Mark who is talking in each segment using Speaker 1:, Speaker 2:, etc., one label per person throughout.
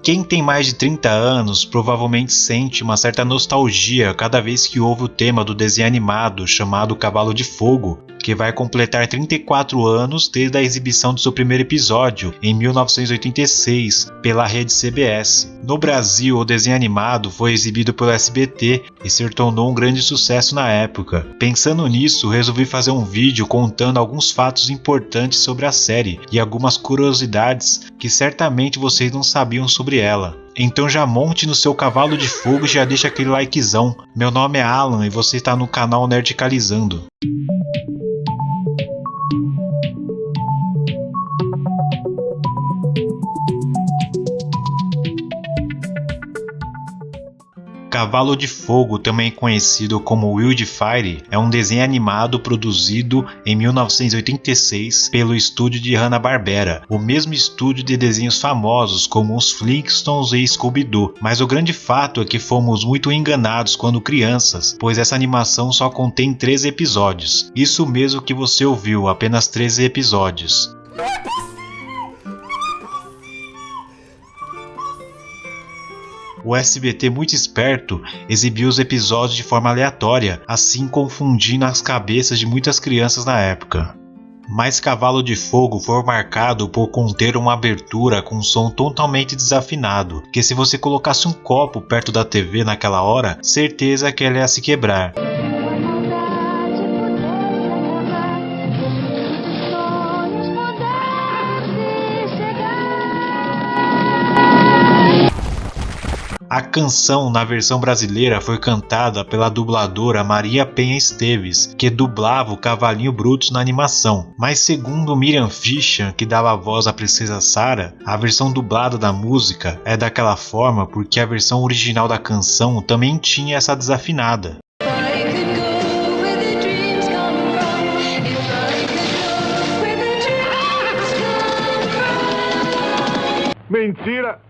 Speaker 1: Quem tem mais de 30 anos provavelmente sente uma certa nostalgia cada vez que ouve o tema do desenho animado chamado Cavalo de Fogo, que vai completar 34 anos desde a exibição do seu primeiro episódio, em 1986, pela rede CBS. No Brasil, o desenho animado foi exibido pelo SBT e se tornou um grande sucesso na época. Pensando nisso, resolvi fazer um vídeo contando alguns fatos importantes sobre a série e algumas curiosidades que certamente vocês não sabiam sobre ela. Então já monte no seu cavalo de fogo e já deixa aquele likezão. Meu nome é Alan e você está no canal Nerdicalizando. Cavalo de Fogo, também conhecido como Wildfire, é um desenho animado produzido em 1986 pelo estúdio de Hanna-Barbera, o mesmo estúdio de desenhos famosos como os Flintstones e Scooby-Doo. Mas o grande fato é que fomos muito enganados quando crianças, pois essa animação só contém 13 episódios. Isso mesmo que você ouviu, apenas 13 episódios. O SBT, muito esperto, exibiu os episódios de forma aleatória, assim confundindo as cabeças de muitas crianças na época. Mas Cavalo de Fogo foi marcado por conter uma abertura com um som totalmente desafinado, que se você colocasse um copo perto da TV naquela hora, certeza que ela ia se quebrar. A canção, na versão brasileira, foi cantada pela dubladora Maria Penha Esteves, que dublava o Cavalinho Brutus na animação. Mas segundo Miriam Fischer, que dava a voz à princesa Sarah, a versão dublada da música é daquela forma porque a versão original da canção também tinha essa desafinada.
Speaker 2: Mentira!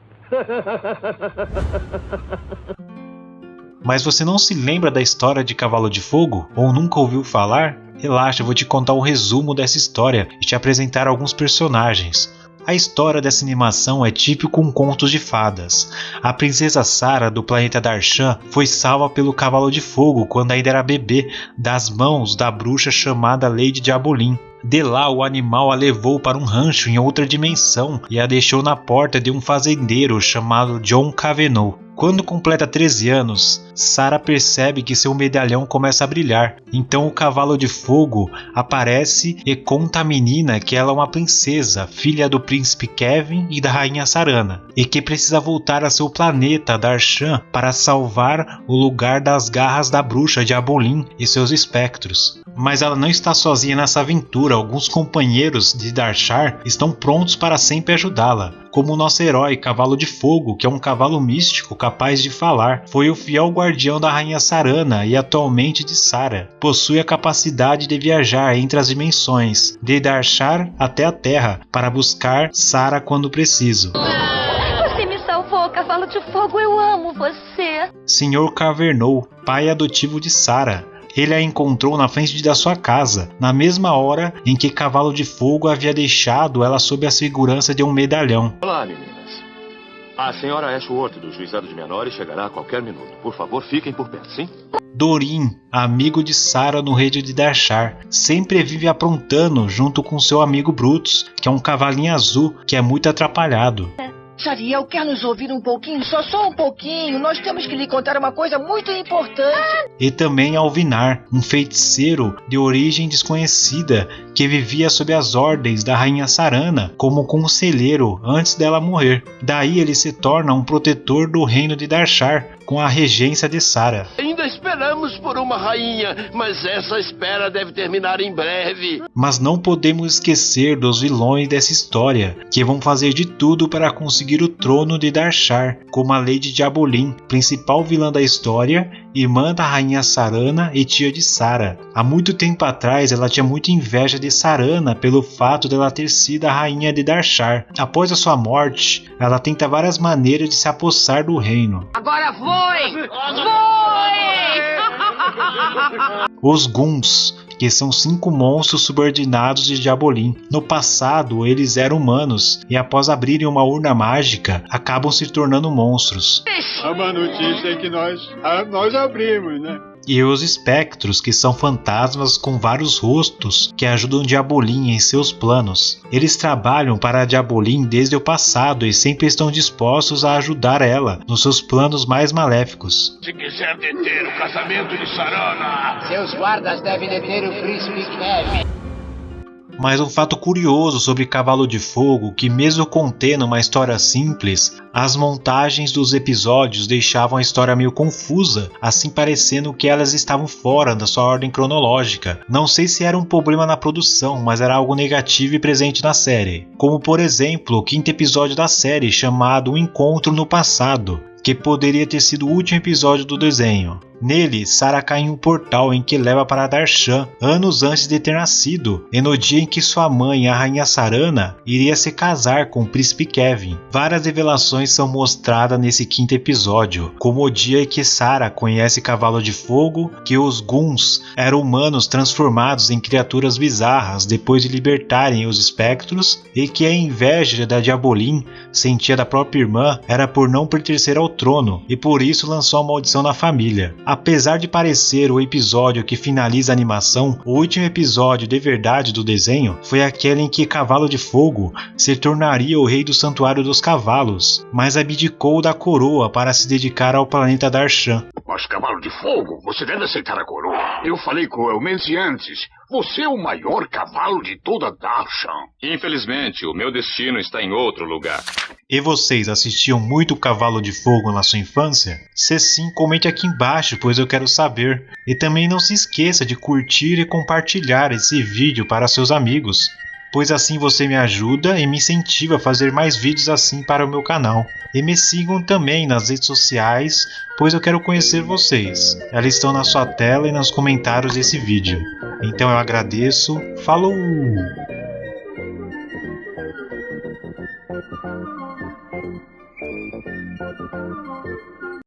Speaker 1: Mas você não se lembra da história de Cavalo de Fogo? Ou nunca ouviu falar? Relaxa, eu vou te contar um resumo dessa história e te apresentar alguns personagens. A história dessa animação é típico com contos de fadas. A princesa Sarah do planeta Darshan foi salva pelo Cavalo de Fogo quando ainda era bebê, das mãos da bruxa chamada Lady Diabolim. De lá, o animal a levou para um rancho em outra dimensão e a deixou na porta de um fazendeiro chamado John Cavanaugh. Quando completa 13 anos, Sarah percebe que seu medalhão começa a brilhar. Então o Cavalo de Fogo aparece e conta à menina que ela é uma princesa, filha do príncipe Kevin e da rainha Sarana, e que precisa voltar a seu planeta Darshan para salvar o lugar das garras da bruxa Diabolim e seus espectros. Mas ela não está sozinha nessa aventura. Alguns companheiros de Darshar estão prontos para sempre ajudá-la, como o nosso herói Cavalo de Fogo, que é um cavalo místico capaz de falar. Foi o fiel guardião da rainha Sarana e atualmente de Sarah. Possui a capacidade de viajar entre as dimensões, de Darshar até a Terra, para buscar Sarah quando preciso.
Speaker 3: Você me salvou, Cavalo de Fogo, eu amo você.
Speaker 1: Sr. Cavanaugh, pai adotivo de Sarah. Ele a encontrou na frente da sua casa, na mesma hora em que Cavalo de Fogo havia deixado ela sob a segurança de um medalhão.
Speaker 4: Olá, meninas. A senhora Ashworth do Juizado de Menores chegará a qualquer minuto. Por favor, fiquem por perto, sim?
Speaker 1: Dorin, amigo de Sarah no reino de Darshar, sempre vive aprontando junto com seu amigo Brutus, que é um cavalinho azul que é muito atrapalhado.
Speaker 5: Sariel, quer nos ouvir um pouquinho? Só um pouquinho. Nós temos que lhe contar uma coisa muito importante.
Speaker 1: E também Alvinar, um feiticeiro de origem desconhecida que vivia sob as ordens da rainha Sarana como conselheiro antes dela morrer. Daí ele se torna um protetor do reino de Darshar com a regência de Sarah.
Speaker 4: Ainda esperamos por uma rainha, mas essa espera deve terminar em breve.
Speaker 1: Mas não podemos esquecer dos vilões dessa história, que vão fazer de tudo para conseguir o trono de Darshar, como a Lady Diabolim, principal vilã da história, irmã da rainha Sarana e tia de Sarah. Há muito tempo atrás, ela tinha muita inveja de Sarana pelo fato dela ter sido a rainha de Darshar. Após a sua morte, ela tenta várias maneiras de se apossar do reino.
Speaker 5: Agora foi!
Speaker 1: Os Guns, que são 5 monstros subordinados de Diabolim. No passado, eles eram humanos e após abrirem uma urna mágica, acabam se tornando monstros.
Speaker 6: A má notícia é que nós abrimos, né?
Speaker 1: E os espectros, que são fantasmas com vários rostos que ajudam Diabolim em seus planos. Eles trabalham para a Diabolim desde o passado e sempre estão dispostos a ajudar ela nos seus planos mais maléficos.
Speaker 6: Se quiser deter o casamento de Sarana,
Speaker 5: Seus guardas devem deter o príncipe Kevin.
Speaker 1: Mas um fato curioso sobre Cavalo de Fogo, que mesmo contendo uma história simples, as montagens dos episódios deixavam a história meio confusa, assim parecendo que elas estavam fora da sua ordem cronológica. Não sei se era um problema na produção, mas era algo negativo e presente na série. Como por exemplo, o 5º episódio da série, chamado O Encontro no Passado, que poderia ter sido o último episódio do desenho. Nele, Sarah cai em um portal em que leva para Darshan, anos antes de ter nascido, e no dia em que sua mãe, a Rainha Sarana, iria se casar com o Príncipe Kevin. Várias revelações são mostradas nesse 5º episódio, como o dia em que Sarah conhece Cavalo de Fogo, que os Guns eram humanos transformados em criaturas bizarras depois de libertarem os espectros, e que a inveja da Diabolim sentia da própria irmã era por não pertencer ao trono, e por isso lançou a maldição na família. Apesar de parecer o episódio que finaliza a animação, o último episódio de verdade do desenho foi aquele em que Cavalo de Fogo se tornaria o rei do Santuário dos Cavalos, mas abdicou da coroa para se dedicar ao planeta Darshan.
Speaker 6: Mas Cavalo de Fogo, você deve aceitar a coroa. Eu falei com Elmenzi antes. Você é o maior cavalo de toda Darshan.
Speaker 4: Infelizmente, o meu destino está em outro lugar.
Speaker 1: E vocês assistiam muito Cavalo de Fogo na sua infância? Se sim, comente aqui embaixo, pois eu quero saber. E também não se esqueça de curtir e compartilhar esse vídeo para seus amigos, pois assim você me ajuda e me incentiva a fazer mais vídeos assim para o meu canal. E me sigam também nas redes sociais, pois eu quero conhecer vocês. Elas estão na sua tela e nos comentários desse vídeo. Então eu agradeço. Falou!